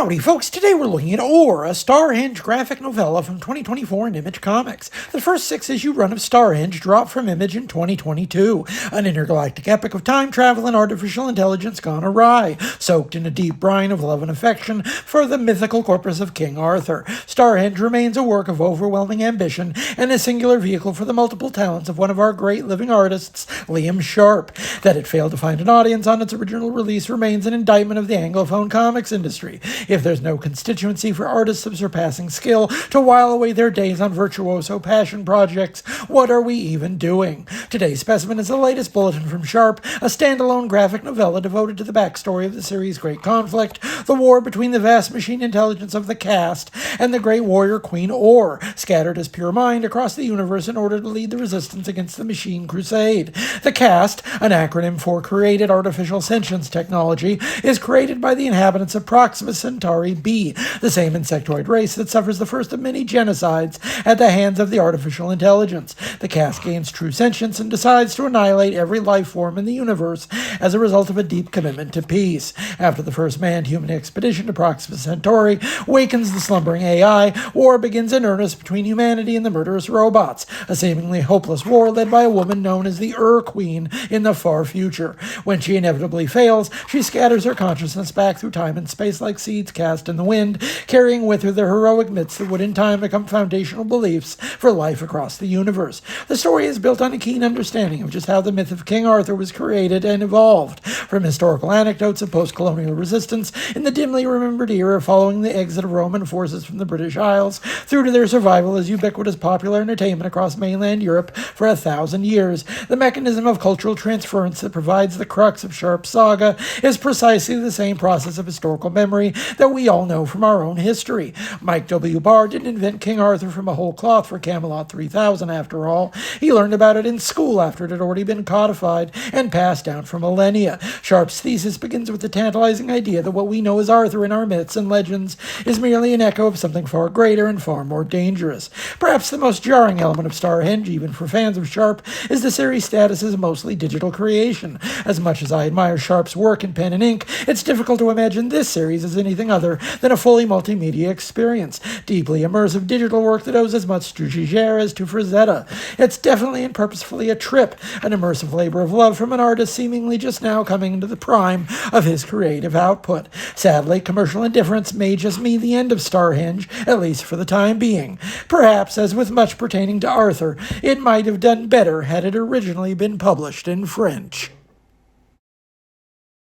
Howdy, folks. Today we're looking at Or, a StarHenge graphic novella from 2024 in Image Comics. The first 6-issue run of StarHenge dropped from Image in 2022, an intergalactic epic of time travel and artificial intelligence gone awry, soaked in a deep brine of love and affection for the mythical corpus of King Arthur. StarHenge remains a work of overwhelming ambition and a singular vehicle for the multiple talents of one of our great living artists, Liam Sharp. That it failed to find an audience on its original release remains an indictment of the Anglophone comics industry. If there's no constituency for artists of surpassing skill to while away their days on virtuoso passion projects, what are we even doing? Today's specimen is the latest bulletin from Sharp, a standalone graphic novella devoted to the backstory of the series' great conflict, the war between the vast machine intelligence of the Cast and the great warrior Queen Or, scattered as pure mind across the universe in order to lead the resistance against the machine crusade. The Cast, an acronym for Created Artificial Sentience Technology, is created by the inhabitants of Proxima Centauri B, the same insectoid race that suffers the first of many genocides at the hands of the artificial intelligence. The Cast gains true sentience and decides to annihilate every life form in the universe as a result of a deep commitment to peace. After the first manned human expedition to Proxima Centauri wakens the slumbering AI, war begins in earnest between humanity and the murderous robots, a seemingly hopeless war led by a woman known as the Queen in the far future. When she inevitably fails, she scatters her consciousness back through time and space like seeds cast in the wind, carrying with her the heroic myths that would in time become foundational beliefs for life across the universe. The story is built on a keen understanding of just how the myth of King Arthur was created and evolved, from historical anecdotes of post-colonial resistance in the dimly remembered era following the exit of Roman forces from the British Isles, through to their survival as ubiquitous popular entertainment across mainland Europe for 1,000 years. The mechanism of cultural transference that provides the crux of Sharp's saga is precisely the same process of historical memory that we all know from our own history. Mike W. Barr didn't invent King Arthur from a whole cloth for Camelot 3000 after all. He learned about it in school after it had already been codified and passed down for millennia. Sharp's thesis begins with the tantalizing idea that what we know as Arthur in our myths and legends is merely an echo of something far greater and far more dangerous. Perhaps the most jarring element of StarHenge, even for fans of Sharp, is the series' status as a mostly digital creation. As much as I admire Sharp's work in pen and ink, it's difficult to imagine this series as anything other than a fully multimedia experience, deeply immersive digital work that owes as much to Giger as to Frazetta. It's definitely and purposefully a trip, an immersive labor of love from an artist seemingly just now coming into the prime of his creative output. Sadly, commercial indifference may just mean the end of StarHenge, at least for the time being. Perhaps, as with much pertaining to Arthur, it might have done better had it originally been published in French.